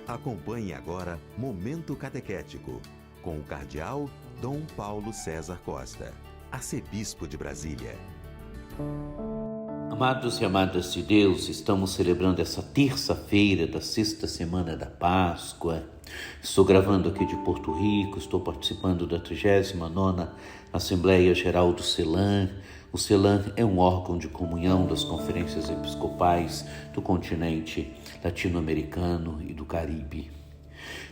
Acompanhe agora Momento Catequético, com o Cardeal Dom Paulo César Costa, arcebispo de Brasília. Amados e amadas de Deus, estamos celebrando essa terça-feira da sexta semana da Páscoa. Estou gravando aqui de Porto Rico, estou participando da 39ª Assembleia Geral do CELAM. O CELAM é um órgão de comunhão das conferências episcopais do continente latino-americano e do Caribe.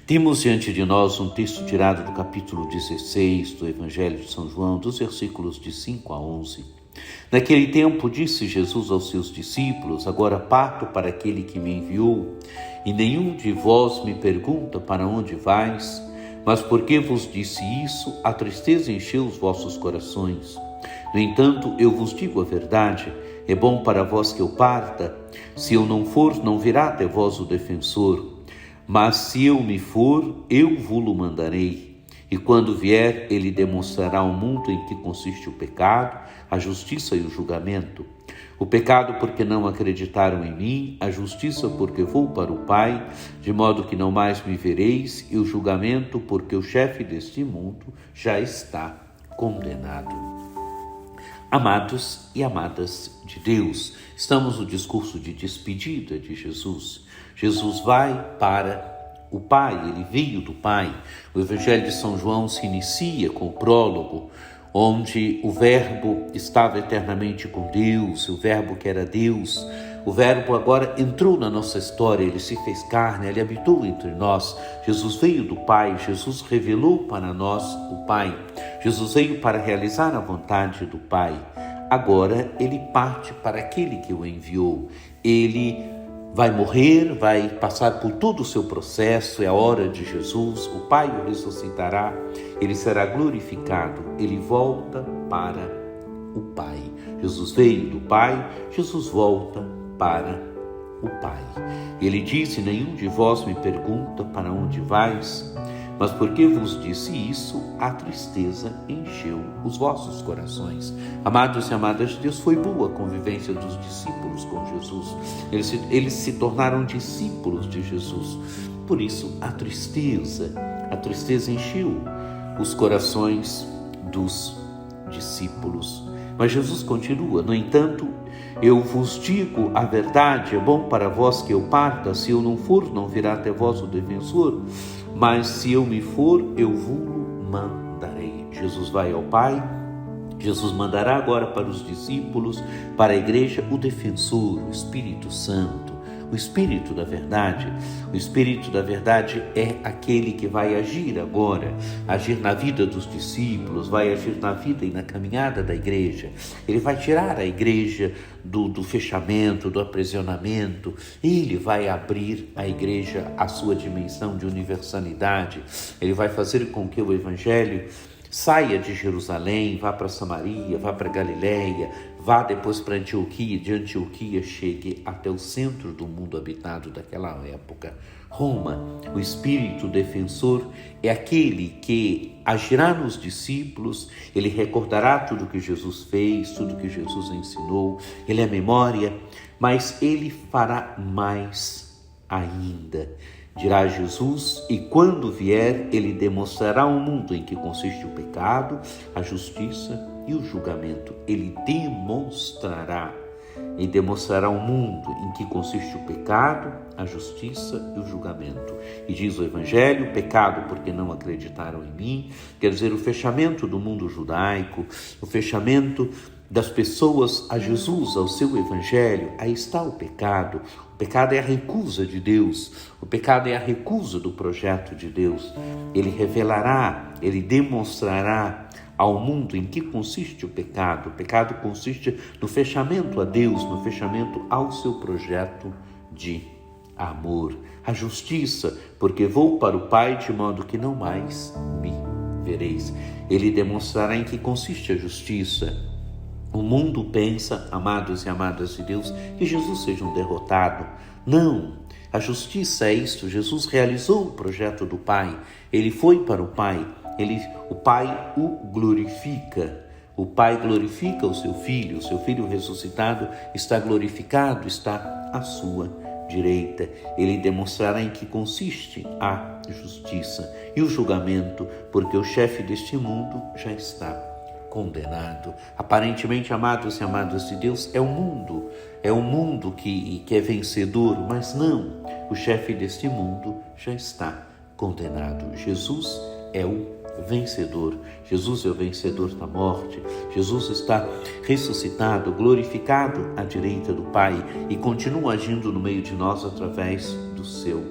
Temos diante de nós um texto tirado do capítulo 16 do Evangelho de São João, dos versículos de 5 a 11. Naquele tempo disse Jesus aos seus discípulos: agora parto para aquele que me enviou, e nenhum de vós me pergunta para onde vais, mas porque vos disse isso, a tristeza encheu os vossos corações. No entanto, eu vos digo a verdade, é bom para vós que eu parta. Se eu não for, não virá até vós o defensor. Mas se eu me for, eu vou-lo mandarei. E quando vier, ele demonstrará ao mundo em que consiste o pecado, a justiça e o julgamento. O pecado porque não acreditaram em mim, a justiça porque vou para o Pai, de modo que não mais me vereis, e o julgamento porque o chefe deste mundo já está condenado. Amados e amadas de Deus, estamos no discurso de despedida de Jesus. Jesus vai para o Pai, ele veio do Pai. O Evangelho de São João se inicia com o prólogo, onde o Verbo estava eternamente com Deus, o Verbo que era Deus. O Verbo agora entrou na nossa história, ele se fez carne, ele habitou entre nós. Jesus veio do Pai, Jesus revelou para nós o Pai. Jesus veio para realizar a vontade do Pai. Agora ele parte para aquele que o enviou. Ele vai morrer, vai passar por todo o seu processo, é a hora de Jesus. O Pai o ressuscitará, ele será glorificado, ele volta para o Pai. Jesus veio do Pai, Jesus volta para o Pai. Ele disse: nenhum de vós me pergunta para onde vais, mas porque vos disse isso, a tristeza encheu os vossos corações. Amados e amadas de Deus, foi boa a convivência dos discípulos com Jesus. Eles se tornaram discípulos de Jesus. Por isso, a tristeza encheu os corações dos discípulos. Mas Jesus continua: no entanto, eu vos digo a verdade, é bom para vós que eu parta. Se eu não for, não virá até vós o defensor. Mas se eu me for, eu vos mandarei. Jesus vai ao Pai. Jesus mandará agora para os discípulos, para a igreja, o defensor, o Espírito Santo, o Espírito da Verdade. O Espírito da Verdade é aquele que vai agir agora, agir na vida dos discípulos, vai agir na vida e na caminhada da igreja. Ele vai tirar a igreja do fechamento, do aprisionamento. Ele vai abrir a igreja à sua dimensão de universalidade. Ele vai fazer com que o Evangelho saia de Jerusalém, vá para Samaria, vá para Galiléia, vá depois para Antioquia, de Antioquia chegue até o centro do mundo habitado daquela época, Roma. O Espírito defensor é aquele que agirá nos discípulos, ele recordará tudo que Jesus fez, tudo que Jesus ensinou, ele é memória, mas ele fará mais ainda. Dirá Jesus: e quando vier, ele demonstrará ao mundo em que consiste o pecado, a justiça e o julgamento. Ele demonstrará ao mundo em que consiste o pecado, a justiça e o julgamento. E diz o Evangelho: pecado porque não acreditaram em mim, quer dizer, o fechamento do mundo judaico, o fechamento das pessoas a Jesus, ao seu Evangelho. Aí está o pecado. O pecado é a recusa de Deus. O pecado é a recusa do projeto de Deus. Ele revelará, ele demonstrará ao mundo em que consiste o pecado. O pecado consiste no fechamento a Deus, no fechamento ao seu projeto de amor. A justiça, porque vou para o Pai de modo que não mais me vereis. Ele demonstrará em que consiste a justiça. O mundo pensa, amados e amadas de Deus, que Jesus seja um derrotado. Não, a justiça é isto. Jesus realizou o projeto do Pai. Ele foi para o Pai. O Pai o glorifica. O Pai glorifica o seu Filho ressuscitado está glorificado, está à sua direita. Ele demonstrará em que consiste a justiça e o julgamento, porque o chefe deste mundo já está condenado. Aparentemente, amados e amadas de Deus, é o mundo que é vencedor, mas não, o chefe deste mundo já está condenado. Jesus é o vencedor. Jesus é o vencedor da morte. Jesus está ressuscitado, glorificado à direita do Pai e continua agindo no meio de nós através do seu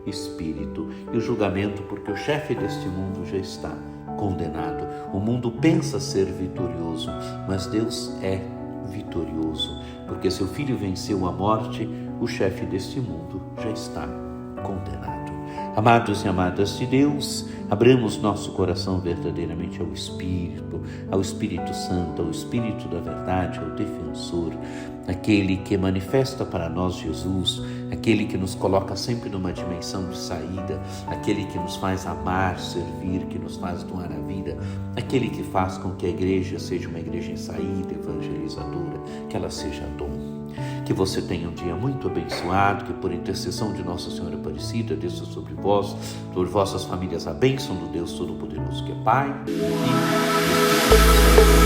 Espírito. E o julgamento, porque o chefe deste mundo já está condenado. O mundo pensa ser vitorioso, mas Deus é vitorioso, porque seu Filho venceu a morte, o chefe deste mundo já está condenado. Amados e amadas de Deus, abramos nosso coração verdadeiramente ao Espírito Santo, ao Espírito da verdade, ao defensor, aquele que manifesta para nós Jesus, aquele que nos coloca sempre numa dimensão de saída, aquele que nos faz amar, servir, que nos faz doar a vida, aquele que faz com que a igreja seja uma igreja em saída, evangelizadora, que ela seja dom. Que você tenha um dia muito abençoado, que por intercessão de Nossa Senhora Aparecida, desça sobre vós, sobre vossas famílias, a bênção do Deus Todo-Poderoso, que é Pai, Filho e Espírito Santo.